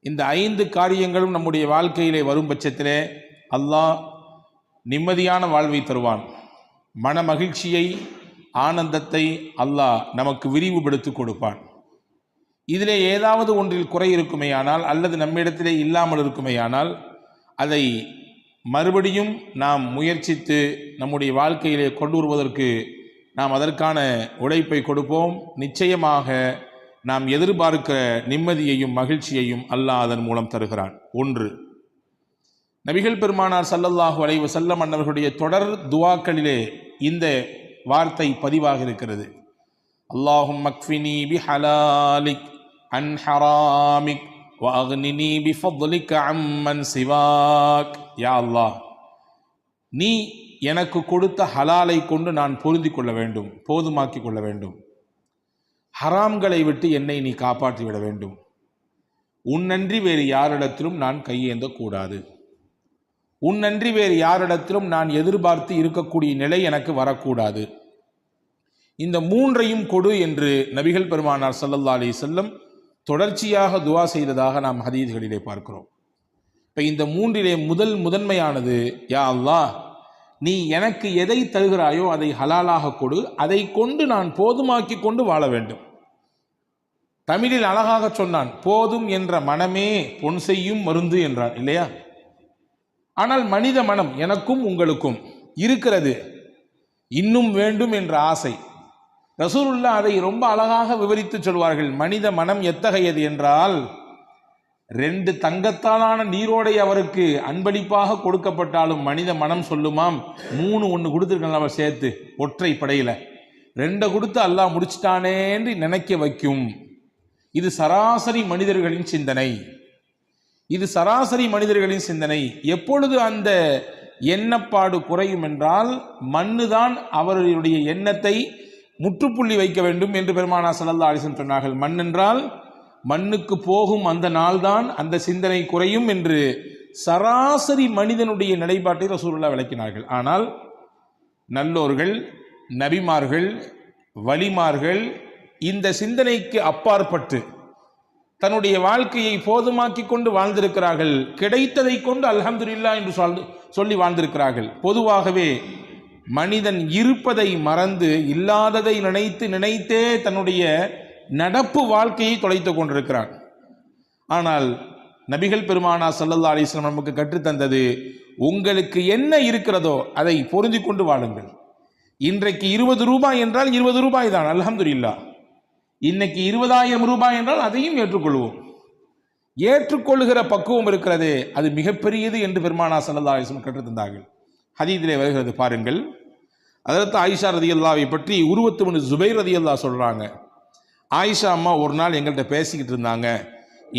இந்த 5 காரியங்களும் நம்முடைய வாழ்க்கையிலே வரும் பட்சத்திலே அல்லாஹ் நிம்மதியான வாழ்வை தருவான். மன மகிழ்ச்சியை, ஆனந்தத்தை அல்லாஹ் நமக்கு விரிவுபடுத்தி கொடுப்பான். இதிலே ஏதாவது ஒன்றில் குறை இருக்குமேயானால் அல்லது நம்மிடத்திலே இல்லாமல் இருக்குமேயானால் அதை மறுபடியும் நாம் முயற்சித்து நம்முடைய வாழ்க்கையிலே கொண்டு வருவதற்கு நாம் அதற்கான உழைப்பை கொடுப்போம். நிச்சயமாக நாம் எதிர்பார்க்கிற நிம்மதியையும் மகிழ்ச்சியையும் அல்லாஹ் அதன் மூலம் தருகிறான். 1, நபிகள் பெருமானார் ஸல்லல்லாஹு அலைஹி வஸல்லம் அன்னவர்களுடைய தொடர் துஆக்களிலே இந்த வார்த்தை பதிவாக இருக்கிறது. அல்லாஹும்ம க்ஃபினி பிஹலாலிக் அன் ஹராமிக் வ அக்னினி பிஃபضலிக அம்மன் சிவாக். யா அல்லாஹ், நீ எனக்கு கொடுத்த ஹலாலை கொண்டு நான் பொருந்திக் கொள்ள வேண்டும், போதுமாக்கிக் கொள்ள வேண்டும். ஹராம்களை விட்டு என்னை நீ காப்பாற்றி விட வேண்டும். உன்னன்றி வேறு யாரிடத்திலும் நான் கையேந்தக்கூடாது. உன்னன்றி வேறு யாரிடத்திலும் நான் எதிர்பார்த்து இருக்கக்கூடிய நிலை எனக்கு வரக்கூடாது. இந்த 3ஐயும் கொடு என்று நபிகள் பெருமானார் ஸல்லல்லாஹு அலைஹி வஸல்லம் தொடர்ச்சியாக துஆ செய்ததாக நாம் ஹதீஸ்களிலே பார்க்கிறோம். இப்போ இந்த 3இலே முதன்மையானது, யா அல்லாஹ், நீ எனக்கு எதை தருகிறாயோ அதை ஹலாலாக கொடு, அதை கொண்டு நான் போதுமாக்கி கொண்டு வாழ வேண்டும். தமிழில் அழகாக சொன்னான், போதும் என்ற மனமே பொன் செய்யும் மருந்து என்றான், இல்லையா? ஆனால் மனித மனம் எனக்கும் உங்களுக்கும் இருக்கிறது, இன்னும் வேண்டும் என்ற ஆசை. ரசூலுல்லாஹ் அதை ரொம்ப அழகாக விவரித்து சொல்வார்கள். மனித மனம் எத்தகையது என்றால், 2 தங்கத்தாலான நீரோடை அவருக்கு அன்பளிப்பாக கொடுக்கப்பட்டாலும் மனித மனம் சொல்லுமாம், 3 ஒன்று கொடுத்துருக்கலாம் அவர் சேர்த்து ஒற்றை படையில் 2 கொடுத்து அல்லாஹ் முடிச்சிட்டானேன்னு நினைக்க வைக்கும். இது சராசரி மனிதர்களின் சிந்தனை. இது சராசரி மனிதர்களின் சிந்தனை. எப்பொழுது அந்த எண்ணப்பாடு குறையும் என்றால், மண்ணுதான் அவர்களுடைய எண்ணத்தை முற்றுப்புள்ளி வைக்க வேண்டும் என்று பெருமானார் ஸல்லல்லாஹு அலைஹி வஸல்லம் சொன்னார்கள். மண் என்றால் மண்ணுக்கு போகும் அந்த நாள்தான் அந்த சிந்தனை குறையும் என்று சராசரி மனிதனுடைய நிலைப்பாட்டை ரசூலுல்லாஹ் விளக்கினார்கள். ஆனால் நல்லோர்கள், நபிமார்கள், வலிமார்கள் இந்த சிந்தனைக்கு அப்பாற்பட்டு தன்னுடைய வாழ்க்கையை போதுமாக்கி கொண்டு வாழ்ந்திருக்கிறார்கள். கிடைத்ததை கொண்டு அல்ஹம்துலில்லாஹ் என்று சொல்லி வாழ்ந்திருக்கிறார்கள். பொதுவாகவே மனிதன் இருப்பதை மறந்து இல்லாததை நினைத்தே தன்னுடைய நடப்பு வாழ்க்கையை தொலைத்து கொண்டிருக்கிறான். ஆனால் நபிகள் பெருமானார் ஸல்லல்லாஹு அலைஹி வஸல்லம் நமக்கு கற்றுத்தந்தது, உங்களுக்கு என்ன இருக்கிறதோ அதை பொருந்தி கொண்டு வாழுங்கள். இன்றைக்கு 20 ரூபாய் என்றால் 20 ரூபாய் தான், அல்ஹம்துலில்லாஹ். இன்னைக்கு 20,000 ரூபாய் என்றால் அதையும் ஏற்றுக்கொள்வோம். ஏற்றுக்கொள்கிற பக்குவம் இருக்கிறது, அது மிகப்பெரியது என்று பெருமானார் ஸல்லல்லாஹு அலைஹி வஸல்லம் கற்றுத்தந்தார்கள். ஹதீஸிலே வருகிறது பாருங்கள். ஹஜ்ரத் ஆயிஷா ரதியல்லாஹை பற்றி உருவத்து பின் ஜுபைர் ரதியல்லாஹ் சொல்றாங்க. ஆயிஷா அம்மா ஒரு நாள் எங்கள்கிட்ட பேசிக்கிட்டு இருந்தாங்க.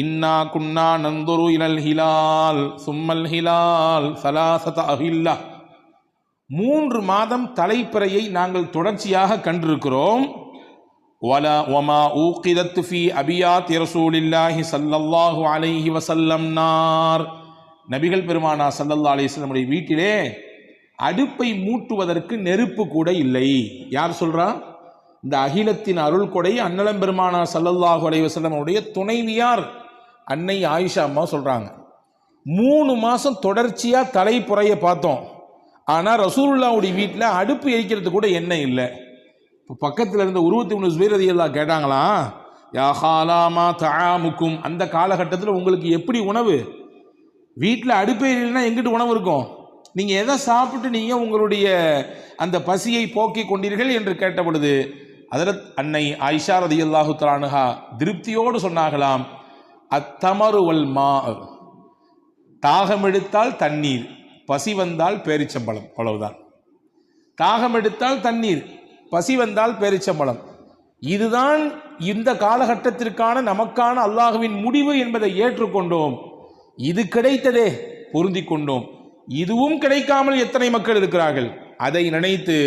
இன்னா குன்னா நந்துரு இலல் ஹிலால் சும்மல் ஹிலால் சலாசத அஹில்லா. 3 மாதம் தலைப்பிறையை நாங்கள் தொடர்ச்சியாக கண்டிருக்கிறோம். வலா வமா ஊகிதத் ஃபீ அபியாத் ரசூலில்லாஹி ஸல்லல்லாஹு அலைஹி வஸல்லம் நார். நபிகள் பெருமானார் ஸல்லல்லாஹு அலைஹி வஸல்லம் வீட்டிலே அடுப்பை மூட்டுவதற்கு நெருப்பு கூட இல்லை. யார் சொல்றா? இந்த அகிலத்தின் அருள் கொடை அன்னலம் பெருமானார் ஸல்லல்லாஹு அலைஹி வஸல்லம் உடைய துணைவியார் அன்னை ஆயிஷா அம்மா சொல்றாங்க. 3 மாசம் தொடர்ச்சியா தலைப்புறைய பார்த்தோம். ஆனா ரசூலுல்லாஹ்வுடைய வீட்டில் அடுப்பு எரிக்கிறது கூட எண்ணெய் இல்லை. இப்போ பக்கத்தில் இருந்த உருவத்து பின் ஜுபைர் ரலியல்லாஹு கேட்டாங்களா, யா ஹாலாமா தஆமுக்கும், அந்த காலகட்டத்தில் உங்களுக்கு எப்படி உணவு? வீட்டில் அடுப்பே இல்லைன்னா எங்கிட்டு உணவு இருக்கும்? நீங்கள் எதை சாப்பிட்டு நீங்கள் உங்களுடைய அந்த பசியை போக்கி கொண்டீர்கள் என்று கேட்ட பொழுது ஹஜ்ரத் அன்னை ஆயிஷா ரலியல்லாஹு தஆலா அன்ஹா திருப்தியோடு சொன்னாகலாம், அத்தமரு வல் மா, தாகம் எடுத்தால் தண்ணீர், பசி வந்தால் பேரிச்சம்பழம், அவ்வளவுதான். தாகம் எடுத்தால் தண்ணீர், பசி வந்தால் பேரிச்சம்பழம். இதுதான் இந்த காலகட்டத்திற்கான நமக்கான அல்லாஹ்வின் முடிவு என்பதை ஏற்றுக்கொண்டோம். இது கிடைத்ததே, பொருந்தி கொண்டோம். இதுவும் கிடைக்காமல் எத்தனை மக்கள் இருக்கிறார்கள், அதை நினைத்து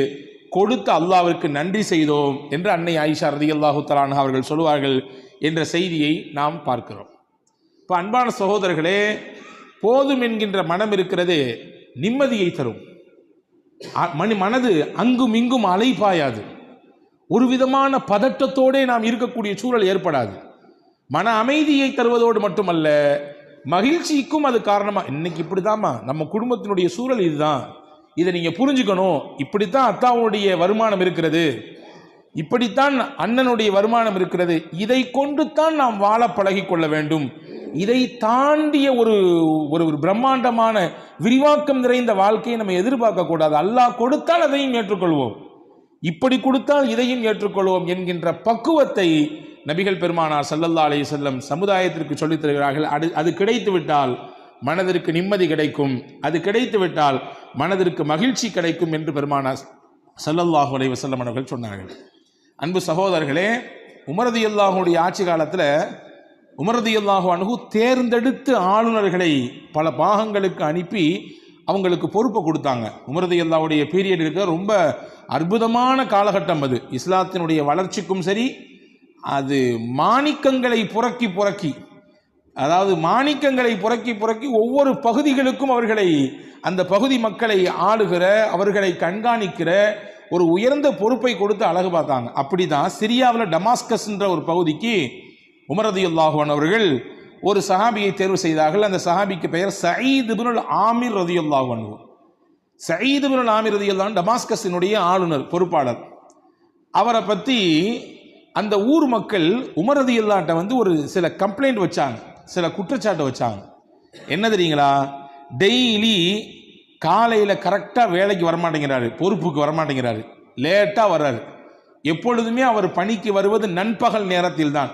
கொடுத்த அல்லாஹ்விற்கு நன்றி செய்தோம் என்று அன்னை ஆயிஷா ரலியல்லாஹு தஆலா அன்ஹா அவர்கள் சொல்வார்கள் என்ற செய்தியை நாம் பார்க்கிறோம். இப்போ அன்பான சகோதரர்களே, போதும் என்கின்ற மனம் இருக்கிறது, நிம்மதியை தரும். மனது அங்கும் இங்கும் அலைபாயாது. ஒரு விதமான பதட்டத்தோடே நாம் இருக்கக்கூடிய சூழல் ஏற்படாது. மன அமைதியை தருவதோடு மட்டுமல்ல, மகிழ்ச்சிக்கும் அது காரணமா. இன்னைக்கு இப்படிதாம்மா நம்ம குடும்பத்தினுடைய சூழல் இதுதான், இதை நீங்க புரிஞ்சுக்கணும். இப்படித்தான் அத்தாவுடைய வருமானம் இருக்கிறது, இப்படித்தான் அண்ணனுடைய வருமானம் இருக்கிறது, இதை கொண்டு தான் நாம் வாழ பழகி கொள்ள வேண்டும். இதை தாண்டிய ஒரு ஒரு பிரம்மாண்டமான விரிவாக்கம் நிறைந்த வாழ்க்கையை நம்ம எதிர்பார்க்க கூடாது. அல்லாஹ் கொடுத்தால் அதையும் ஏற்றுக்கொள்வோம், இப்படி கொடுத்தால் இதையும் ஏற்றுக்கொள்வோம் என்கின்ற பக்குவத்தை நபிகள் பெருமானார் ஸல்லல்லாஹு அலைஹி வஸல்லம் சமுதாயத்திற்கு சொல்லித் தருகிறார்கள். அது கிடைத்து விட்டால் மனதிற்கு நிம்மதி கிடைக்கும், அது கிடைத்து விட்டால் மனதிற்கு மகிழ்ச்சி கிடைக்கும் என்று பெருமானார் ஸல்லல்லாஹு அலைஹி வஸல்லம் அவர்கள் சொன்னார்கள். அன்பு சகோதரர்களே, உமர் ரலியல்லாஹுடைய ஆட்சி காலத்தில் உமர் ரலியல்லாஹு அன்ஹு தேர்ந்தெடுத்து ஆளுநர்களை பல பாகங்களுக்கு அனுப்பி அவங்களுக்கு பொறுப்பை கொடுத்தாங்க. உமர் ரலியல்லாஹுடைய பீரியட் இருக்க ரொம்ப அற்புதமான காலகட்டம் அது. இஸ்லாத்தினுடைய வளர்ச்சிக்கும் சரி, அது மாணிக்கங்களை புரக்கி அதாவது மாணிக்கங்களை புரக்கி ஒவ்வொரு பகுதிகளுக்கும் அவர்களை, அந்த பகுதி மக்களை ஆளுகிற, அவர்களை கண்காணிக்கிற ஒரு உயர்ந்த பொறுப்பை கொடுத்து அழகு பார்த்தாங்க. அப்படிதான் சிரியாவில் டமாஸ்கஸ் என்ற ஒரு பகுதிக்கு உமர் ரலியல்லாஹு அன்ஹு அவர்கள் ஒரு சஹாபியை தேர்வு செய்தார்கள். அந்த சஹாபிக்கு பெயர் சயீத் இப்னுல் ஆமிர் ரலியல்லாஹு அன்ஹு. சயீத் இப்னுல் ஆமிர் ரலியல்லாஹு அன்ஹு டமாஸ்கஸினுடைய ஆளுநர், பொறுப்பாளர். அவரை பற்றி அந்த ஊர் மக்கள் உமர் ரலியல்லாஹு வந்து ஒரு சில கம்ப்ளைண்ட் வச்சாங்க, சில குற்றச்சாட்டு வச்சாங்க. என்ன தெரியுங்களா? டெய்லி காலையில் கரெக்டாக வேலைக்கு வரமாட்டேங்கிறாரு, பொறுப்புக்கு வரமாட்டேங்கிறாரு, லேட்டாக வர்றாரு. எப்பொழுதுமே அவர் பணிக்கு வருவது நண்பகல் நேரத்தில் தான்,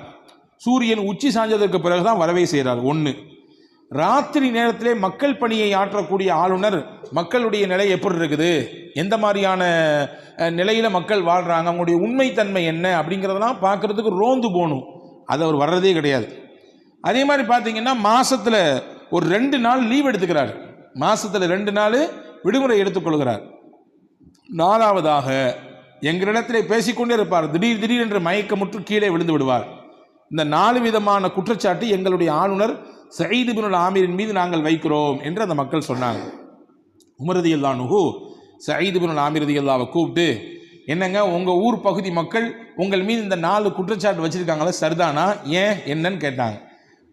சூரியன் உச்சி சாய்ந்ததற்கு பிறகுதான் வரவே செய்கிறார். ஒன்று. ராத்திரி நேரத்திலே மக்கள் பணியை ஆற்றக்கூடிய ஆளுநர், மக்களுடைய நிலை எப்படி இருக்குது, எந்த மாதிரியான நிலையில் மக்கள் வாழ்கிறாங்க, அவங்களுடைய உண்மைத்தன்மை என்ன அப்படிங்கிறதெல்லாம் பார்க்குறதுக்கு ரோந்து போகணும். அது அவர் வர்றதே கிடையாது. அதே மாதிரி பார்த்தீங்கன்னா மாதத்தில் ஒரு 2 நாள் லீவ் எடுத்துக்கிறார், மாதத்தில் 2 நாள் விடுமுறை எடுத்துக்கொள்கிறார். 4வதாக எங்களிடத்திலே பேசிக்கொண்டே இருப்பார், திடீர் என்று மயக்கமுற்று கீழே விழுந்து விடுவார். இந்த 4 விதமான குற்றச்சாட்டு எங்களுடைய ஆளுநர் சயீத் இப்னுல் ஆமிரின் மீது நாங்கள் வைக்கிறோம் என்று அந்த மக்கள் சொன்னாங்க. உமர் ரலியல்லாஹு அன்ஹு சயீத் இப்னுல் ஆமிர் ரலியல்லாஹு கூப்பிட்டு, என்னங்க உங்கள் ஊர் பகுதி மக்கள் உங்கள் மீது இந்த 4 குற்றச்சாட்டு வச்சுருக்காங்களா, சரிதானா, ஏன் என்னன்னு கேட்டாங்க.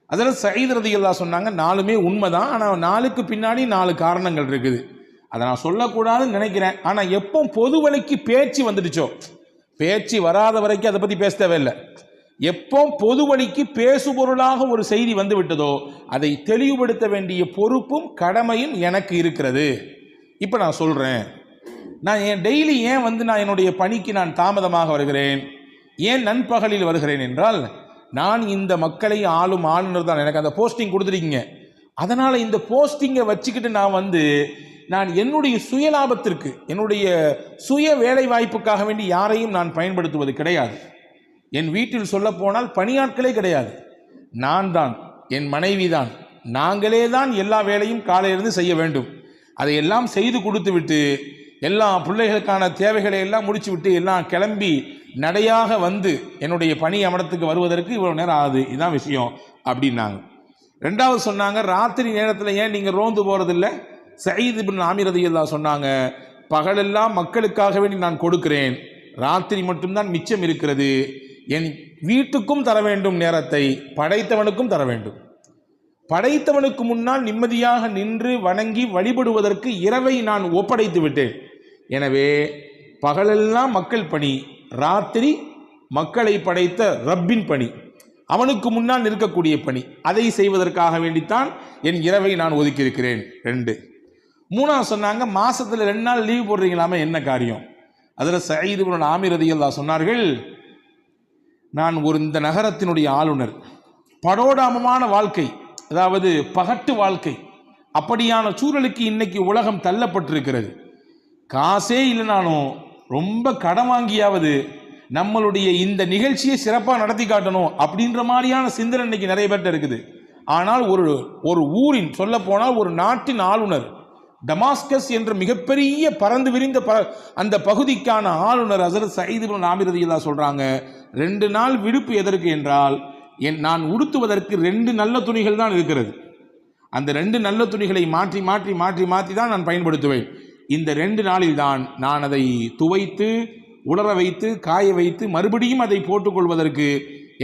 அதில் சயீத் ரலியல்லாஹு சொன்னாங்க, 4மே உண்மைதான், ஆனால் 4க்கு பின்னாடி 4 காரணங்கள் இருக்குது, அதை நான் சொல்லக்கூடாதுன்னு நினைக்கிறேன். ஆனால் எப்போ பொது வழிக்கு பேச்சு வந்துடுச்சோ, பேச்சு வராத வரைக்கும் அதை பற்றி பேச தேவையில்லை, எப்போ பொது வழிக்கு பேசுபொருளாக ஒரு செய்தி வந்து விட்டதோ அதை தெளிவுபடுத்த வேண்டிய பொறுப்பும் கடமையும் எனக்கு இருக்கிறது. இப்போ நான் சொல்கிறேன், நான் டெய்லி ஏன் நான் என்னுடைய பணிக்கு நான் தாமதமாக வருகிறேன், ஏன் நண்பகலில் வருகிறேன் என்றால், நான் இந்த மக்களை ஆளும் ஆளுநர் தான், எனக்கு அந்த போஸ்டிங் கொடுத்துருக்கீங்க, அதனால் இந்த போஸ்டிங்கை வச்சுக்கிட்டு நான் என்னுடைய சுயலாபத்திற்கு, என்னுடைய சுய வேலை வாய்ப்புக்காக வேண்டி யாரையும் நான் பயன்படுத்துவது கிடையாது. என் வீட்டில் சொல்ல போனால் பணியாட்களே கிடையாது, நான் தான், என் மனைவி தான், நாங்களே தான் எல்லா வேலையும் காலையிலிருந்து செய்ய வேண்டும். அதையெல்லாம் செய்து கொடுத்து விட்டு எல்லா பிள்ளைகளுக்கான தேவைகளை எல்லாம் முடிச்சு விட்டு எல்லாம் கிளம்பி நடையாக என்னுடைய பணி அமரத்துக்கு வருவதற்கு இவ்வளோ நேரம் ஆகுது, இதுதான் விஷயம் அப்படின்னாங்க. 2வது சொன்னாங்க, ராத்திரி நேரத்தில் ஏன் நீங்கள் ரோந்து போகிறதில்ல? சயீத் இப்னுல் ஆமிர் ரலியல்லாஹு சொன்னாங்க, பகலெல்லாம் மக்களுக்காக வேண்டி நான் கொடுக்கிறேன், ராத்திரி மட்டும்தான் மிச்சம் இருக்கிறது, என் வீட்டுக்கும் தர வேண்டும் நேரத்தை, படைத்தவனுக்கும் தர வேண்டும். படைத்தவனுக்கு முன்னால் நிம்மதியாக நின்று வணங்கி வழிபடுவதற்கு இரவை நான் ஒப்படைத்து விட்டேன். எனவே பகலெல்லாம் மக்கள் பணி, ராத்திரி மக்களை படைத்த ரப்பின் பணி, அவனுக்கு முன்னால் நிற்கக்கூடிய பணி, அதை செய்வதற்காக வேண்டித்தான் என் இரவை நான் ஒதுக்கியிருக்கிறேன். 2. 3வது சொன்னாங்க, மாதத்தில் 2 நாள் லீவ் போடுறீங்களாமே, என்ன காரியம்? அதில் சயீத் இப்னுல் ஆமிர் ரலியல்லாஹு சொன்னார்கள், நான் இந்த நகரத்தினுடைய ஆளுநர், படோடாமமான வாழ்க்கை, அதாவது பகட்டு வாழ்க்கை, அப்படியான சூழலுக்கு இன்னைக்கு உலகம் தள்ளப்பட்டிருக்கிறது. காசே இல்லைனாலும் ரொம்ப கடன் வாங்கியாவது நம்மளுடைய இந்த நிகழ்ச்சியை சிறப்பாக நடத்தி காட்டணும் அப்படின்ற மாதிரியான சிந்தனை இன்னைக்கு நிறைய பேர்ட்ட இருக்குது. ஆனால் ஒரு ஊரின், சொல்ல போனால் ஒரு நாட்டின் ஆளுநர், டமாஸ்கஸ் என்ற மிகப்பெரிய பறந்து விரிந்த அந்த பகுதிக்கான ஆளுநர் ஹஸரத் சயீத் இப்னுல் ஆமிர் ரலியல்லாஹு சொல்றாங்க, 2 நாள் விடுப்பு எதற்கு என்றால், நான் உடுத்துவதற்கு 2 நல்ல துணிகள் தான் இருக்கிறது, அந்த 2 நல்ல துணிகளை மாற்றி மாற்றி மாற்றி மாற்றி தான் நான் பயன்படுத்துவேன். இந்த 2 நாளில் தான் நான் அதை துவைத்து உலர வைத்து காய வைத்து மறுபடியும் அதை போட்டுக்கொள்வதற்கு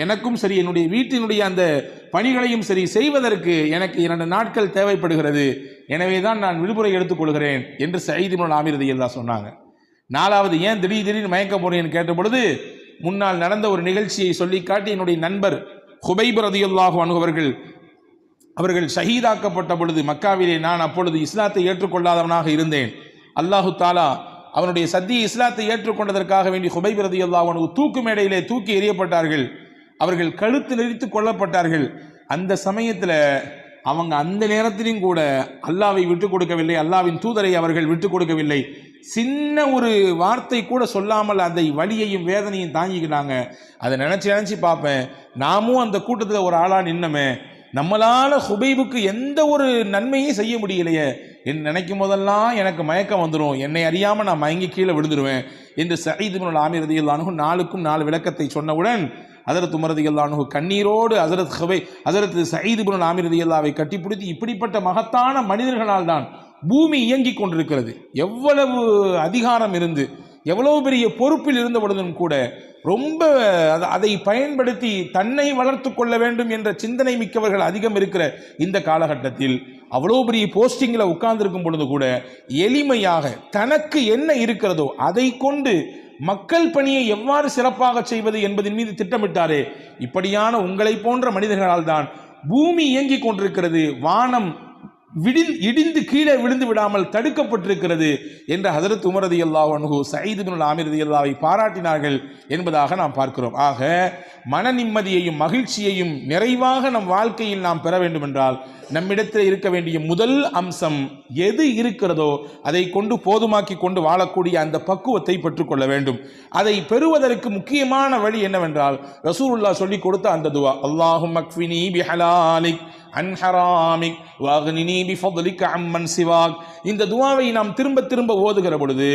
எனக்கும் சரி என்னுடைய வீட்டினுடைய அந்த பணிகளையும் சரி செய்வதற்கு எனக்கு 2 நாட்கள் தேவைப்படுகிறது, எனவே தான் நான் விடுமுறை எடுத்துக்கொள்கிறேன் என்று சயீத் இப்னு ஆமிர் ரலியல்லாஹு சொன்னாங்க. 4வது ஏன் திடீர்னு மயக்க போறேன்னு கேட்ட பொழுது முன்னால் நடந்த ஒரு நிகழ்ச்சியை சொல்லி காட்டி என்னுடைய நண்பர் ஹுபைப் ரலியல்லாஹு அன்ஹு அவர்கள் ஷஹீதாக்கப்பட்ட பொழுது மக்காவிலே நான் அப்பொழுது இஸ்லாத்தை ஏற்றுக்கொள்ளாதவனாக இருந்தேன். அல்லாஹு தாலா அவனுடைய சத்திய இஸ்லாத்தை ஏற்றுக்கொண்டதற்காக வேண்டி ஹுபைப் ரலியல்லாஹு அன்ஹு தூக்கு மேடையிலே தூக்கி எறியப்பட்டார்கள். அவர்கள் கழுத்து நெரித்து கொல்லப்பட்டார்கள். அந்த சமயத்தில் அவங்க அந்த நேரத்திலும் கூட அல்லாவை விட்டுக் கொடுக்கவில்லை, அல்லாவின் தூதரை அவர்கள் விட்டுக் கொடுக்கவில்லை. சின்ன ஒரு வார்த்தை கூட சொல்லாமல் அதை வலியையும் வேதனையும் தாங்கிக்கினாங்க. அதை நினைச்சு பார்ப்பேன், நாமும் அந்த கூட்டத்தில் ஒரு ஆளா நின்னமே, நம்மளால ஹுபைபுக்கு எந்த ஒரு நன்மையும் செய்ய முடியலையே என்று நினைக்கும் போதெல்லாம் எனக்கு மயக்கம் வந்துடும், என்னை அறியாமல் நான் மயங்கி கீழே விழுந்துருவேன் என்று சயீத் இப்னு ஆமிர் ரலியல்லாஹு அன்ஹு 4க்கும் 4 விளக்கத்தை சொன்னவுடன் ஹஜ்ரத் உமர் ரலியல்லாஹு அன்ஹு கண்ணீரோடு ஹஜ்ரத் சயீத் இப்னு ஆமிர் ரலியல்லாஹுவை கட்டிப்பிடித்து, இப்படிப்பட்ட மகத்தான மனிதர்களால் தான் பூமி இயங்கிக் கொண்டிருக்கிறது, எவ்வளவு அதிகாரம் இருந்து எவ்வளவு பெரிய பொறுப்பில் இருந்த பொழுதும் கூட ரொம்ப அதை பயன்படுத்தி தன்னை வளர்த்து கொள்ள வேண்டும் என்ற சிந்தனை மிக்கவர்கள் அதிகம் இருக்கிற இந்த காலகட்டத்தில் அவ்வளோ பெரிய போஸ்டிங்கில் உட்கார்ந்திருக்கும் பொழுது கூட எளிமையாக தனக்கு என்ன இருக்கிறதோ அதை கொண்டு மக்கள் பணியை எவ்வாறு சிறப்பாக செய்வது என்பதன் மீது திட்டமிட்டாரே, இப்படியான உங்களை போன்ற மனிதர்களால் தான் பூமி இயங்கிக் கொண்டிருக்கிறது, வானம் இடிந்து கீழே விழுந்து விடாமல் தடுக்கப்பட்டிருக்கிறது என்று ஹஜ்ரத் உமர் ரலியல்லாஹு அன்ஹு சயீத் இப்னு ஆமிர் ரலியல்லாஹுவை பாராட்டினார்கள் என்பதாக நாம் பார்க்கிறோம். ஆக மன நிம்மதியையும் மகிழ்ச்சியையும் நிறைவாக நம் வாழ்க்கையில் நாம் பெற வேண்டும் என்றால் நம்மிடத்தில் இருக்க வேண்டிய முதல் அம்சம் எது இருக்கிறதோ அதை கொண்டு போதுமாக்கி கொண்டு வாழக்கூடிய அந்த பக்குவத்தை பெற்றுக்கொள்ள வேண்டும். அதை பெறுவதற்கு முக்கியமான வழி என்னவென்றால் ரசூலுல்லாஹ் சொல்லி கொடுத்த அந்த துவா, அல்லாஹும்ம அக்ஃபினி பிஹலாலிக் அன் ஹராமிக் வஅக்னினி பிஃபத்லிக அம்மன் சிவாக். இந்த துவாவை நாம் திரும்ப திரும்ப ஓதுகிற பொழுது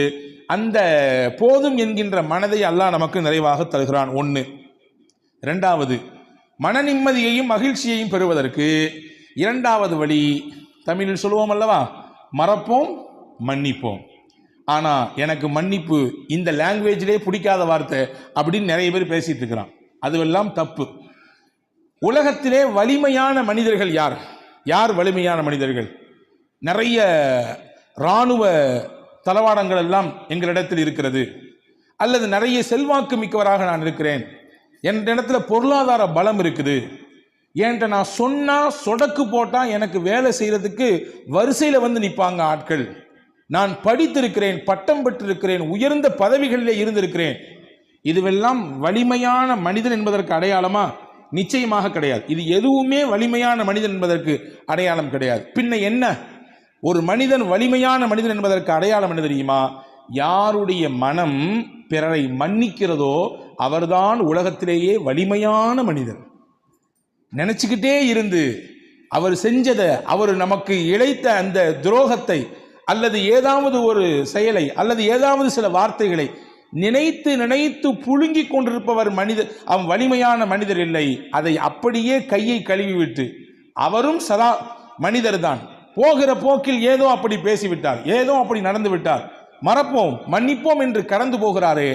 அந்த போதும் என்கின்ற மனதை அல்லாஹ் நமக்கு நிறைவாக தருகிறான். 1. 2வது, மன நிம்மதியையும் மகிழ்ச்சியையும் பெறுவதற்கு 2வது வழி தமிழில் சொல்லுவோம் அல்லவா, மறப்போம் மன்னிப்போம். ஆனால் எனக்கு மன்னிப்பு இந்த லாங்குவேஜிலே பிடிக்காத வார்த்தை அப்படின்னு நிறைய பேர் பேசிட்டு இருக்கிறான். அதுவெல்லாம் தப்பு. உலகத்திலே வலிமையான மனிதர்கள் யார்? யார் வலிமையான மனிதர்கள்? நிறைய இராணுவ தளவாடங்கள் எல்லாம் எங்களிடத்தில் இருக்கிறது, அல்லது நிறைய செல்வாக்கு மிக்கவராக நான் இருக்கிறேன், என் இடத்துல பொருளாதார பலம் இருக்குது, என்கிட்ட நான் சொன்னா சொடக்கு போட்டா எனக்கு வேலை செய்யறதுக்கு வரிசையில் வந்து நிற்பாங்க ஆட்கள், நான் படித்திருக்கிறேன், பட்டம் பெற்றிருக்கிறேன், உயர்ந்த பதவிகளிலே இருந்திருக்கிறேன், இதுவெல்லாம் வலிமையான மனிதன் என்பதற்கு அடையாளமா? நிச்சயமாக கிடையாது. இது எதுவுமே வலிமையான மனிதன் என்பதற்கு அடையாளம் கிடையாது. பின்ன என்ன ஒரு மனிதன் வலிமையான மனிதன் என்பதற்கு அடையாளம் என்ன தெரியுமா? யாருடைய மனம் பிறரை மன்னிக்கிறதோ அவர்தான் உலகத்திலேயே வலிமையான மனிதன். நினைச்சுக்கிட்டே இருந்து அவர் செஞ்சதை, அவர் நமக்கு இழைத்த அந்த துரோகத்தை அல்லது ஏதாவது ஒரு செயலை அல்லது ஏதாவது சில வார்த்தைகளை நினைத்து நினைத்து புழுங்கி கொண்டிருப்பவர் மனிதர், அவன் வலிமையான மனிதர் இல்லை. அதை அப்படியே கையை கழுவி விட்டு அவரும் சதா மனிதர் தான், போகிற போக்கில் ஏதோ அப்படி பேசிவிட்டார், ஏதோ அப்படி நடந்து விட்டார், மறப்போம் மன்னிப்போம் என்று கடந்து போகிறாரே,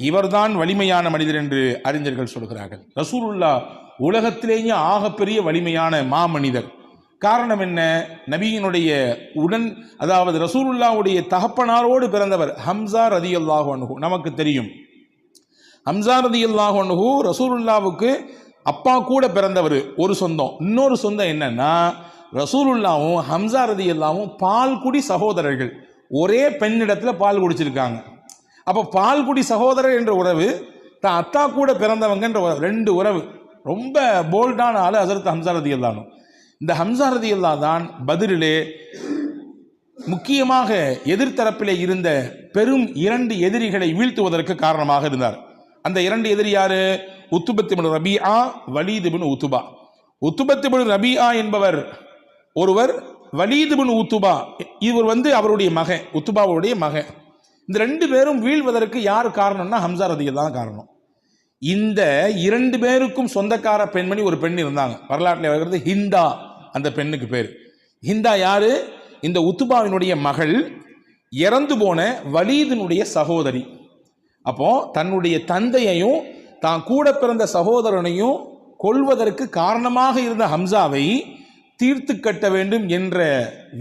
இவர்தான் வலிமையான மனிதர் என்று அறிஞர்கள் சொல்கிறார்கள். ரசூலுல்லாஹ் உலகத்திலேயே ஆகப்பெரிய வலிமையான மாமனிதர். காரணம் என்ன? நபியினுடைய அதாவது ரசூலுல்லாஹ்வுடைய தகப்பனாரோடு பிறந்தவர் ஹம்சா ரலியல்லாஹு அன்ஹு. நமக்கு தெரியும், ஹம்சா ரலியல்லாஹு அன்ஹு ரசூலுல்லாஹ்வுக்கு அப்பா கூட பிறந்தவர். ஒரு சொந்தம். இன்னொரு சொந்தம் என்னன்னா, ரசூலுல்லாஹ்வும் ஹம்சா ரலியல்லாஹுவும் பால்குடி சகோதரர்கள், ஒரே பெண்ணிடத்தில் பால் குடிச்சிருக்காங்க. அப்போ பால்குடி சகோதரர் என்ற உறவு, தான் அத்தா கூட பிறந்தவங்க என்ற 2 உறவு. ரொம்ப போல்டான ஆளு ஹஜ்ரத் ஹம்சா ரலியல்லாஹு அன்ஹு. இந்த ஹம்சா ரலியல்லாஹு தான் பத்ரிலே முக்கியமாக எதிர்த்தரப்பிலே இருந்த பெரும் 2 எதிரிகளை வீழ்த்துவதற்கு காரணமாக இருந்தார். அந்த 2 எதிரி யாரு? உத்பத் இப்னு ரபீஆ, வலீத் இப்னு உத்பா. உத்பத் இப்னு ரபீஆ என்பவர் ஒருவர், வலீத் இப்னு உத்பா இவர் அவருடைய மகன், உத்பாவுடைய மகன். இந்த 2 பேரும் வீழ்வதற்கு யார் காரணம்னா ஹம்சா ரலியல்லாஹு தான் காரணம். இந்த 2 பேருக்கும் சொந்தக்கார பெண்மணி ஒரு பெண் இருந்தாங்க. வரலாற்றில் வருகிறது ஹிந்தா, அந்த பெண்ணுக்கு பேர் ஹிந்தா. யாரு? இந்த உத்பாவினுடைய மகள், இறந்து போன வலீதினுடைய சகோதரி. அப்போ தன்னுடைய தந்தையையும் தான் கூட பிறந்த சகோதரனையும் கொல்வதற்கு காரணமாக இருந்த ஹம்சாவை தீர்த்து கட்ட வேண்டும் என்ற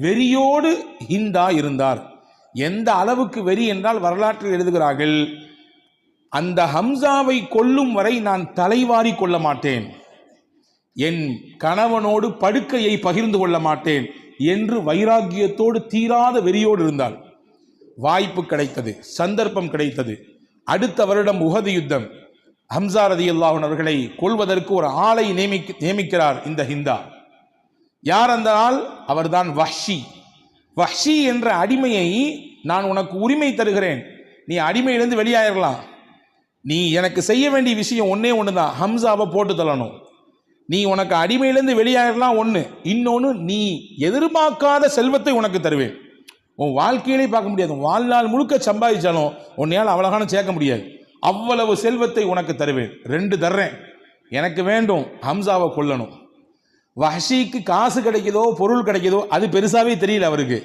வெறியோடு ஹிந்தா இருந்தார். எந்த அளவுக்கு வெறி என்றால் வரலாற்றில் எழுதுகிறார்கள், அந்த ஹம்சாவை கொல்லும் வரை நான் தலைவாரி கொள்ள மாட்டேன், என் கணவனோடு படுக்கையை பகிர்ந்து கொள்ள மாட்டேன் என்று வைராக்கியத்தோடு தீராத வெறியோடு இருந்தாள். வாய்ப்பு கிடைத்தது, சந்தர்ப்பம் கிடைத்தது. அடுத்த வருடம் உஹது யுத்தம், ஹம்சா ரலியல்லாஹு அன்ஹு அவர்களை கொல்வதற்கு ஒரு ஆளை நியமிக்கிறார் இந்த ஹிந்தா. யார் அந்த ஆள்? அவர்தான் வஹ்ஷி. வஹ்ஷி என்ற அடிமையை நான் உனக்கு உரிமை தருகிறேன், நீ அடிமையிலிருந்து வெளியாயிரலாம், நீ எனக்கு செய்ய வேண்டிய விஷயம் ஒன்னே ஒன்று தான், ஹம்சாவை போட்டு தள்ளணும். நீ உனக்கு அடிமையிலிருந்து வெளியாயிரலாம் ஒன்று, இன்னொன்று நீ எதிர்பார்க்காத செல்வத்தை உனக்கு தருவேன். உன் வாழ்க்கையிலே பார்க்க முடியாது, வாழ்நாள் முழுக்க சம்பாதிச்சாலும் உன்னையால் அவ்வளோகான சேர்க்க முடியாது, அவ்வளவு செல்வத்தை உனக்கு தருவேன். 2 தர்றேன், எனக்கு வேண்டும், ஹம்சாவை கொல்லணும். வஹ்ஷிக்கு காசு கிடைக்குதோ பொருள் கிடைக்குதோ அது பெருசாவே தெரியல அவருக்கு,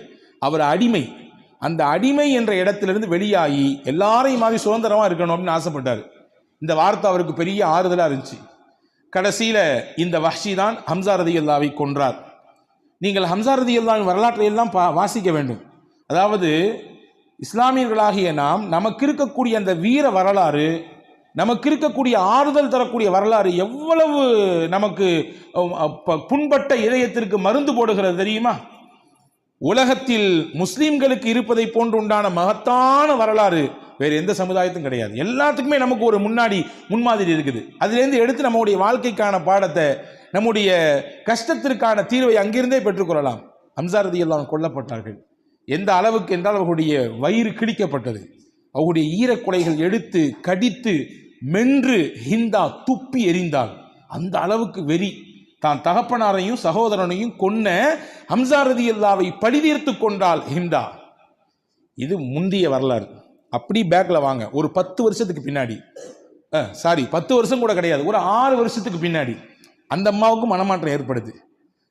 அவர் அடிமை. அந்த அடிமை என்ற இடத்திலிருந்து வெளியாகி எல்லாரையும் மாதிரி சுதந்திரமா இருக்கணும் அப்படின்னு ஆசைப்பட்டார். இந்த வார்த்தை அவருக்கு பெரிய ஆறுதலா இருந்துச்சு. கடைசியில இந்த வஹ்ஷி தான் ஹம்சா ரலியல்லாஹு கொன்றார். நீங்கள் ஹம்சா ரலியல்லாஹு வரலாற்றை எல்லாம் வாசிக்க வேண்டும். அதாவது இஸ்லாமியர்களாகிய நாம் நமக்கு இருக்கக்கூடிய அந்த வீர வரலாறு, நமக்கு இருக்கக்கூடிய ஆறுதல் தரக்கூடிய வரலாறு எவ்வளவு நமக்கு புண்பட்ட இதயத்திற்கு மருந்து போடுகிறது தெரியுமா? உலகத்தில் முஸ்லிம்களுக்கு இருப்பதை போன்று உண்டான மகத்தான வரலாறு வேறு எந்த சமுதாயத்தும் கிடையாது. எல்லாத்துக்குமே நமக்கு ஒரு முன்மாதிரி இருக்குது. அதிலிருந்து எடுத்து நம்முடைய வாழ்க்கைக்கான பாடத்தை, நம்முடைய கஷ்டத்திற்கான தீர்வை அங்கிருந்தே பெற்றுக்கொள்ளலாம். ஹம்சா ரலியல்லாஹு கொல்லப்பட்டார்கள். எந்த அளவுக்கு என்றால் அவர்களுடைய வயிறு கிழிக்கப்பட்டது, அவருடைய ஈரக்குலைகள் எடுத்து கடித்து மென்று ஹிந்தா துப்பி எறிந்தாள். அந்த அளவுக்கு வெறி. தான் தகப்பனாரையும் சகோதரனையும் கொன்ன ஹம்சா ரலியல்லாஹு பழிதீர்த்து கொண்டாள் ஹிந்தா. இது முந்திய வரலாறு. அப்படி பேக்ல வாங்க, ஒரு 10 வருஷத்துக்கு பின்னாடி, 10 வருஷம் கூட கிடையாது, ஒரு 6 வருஷத்துக்கு பின்னாடி அந்த அம்மாவுக்கு மனமாற்றம் ஏற்படுது.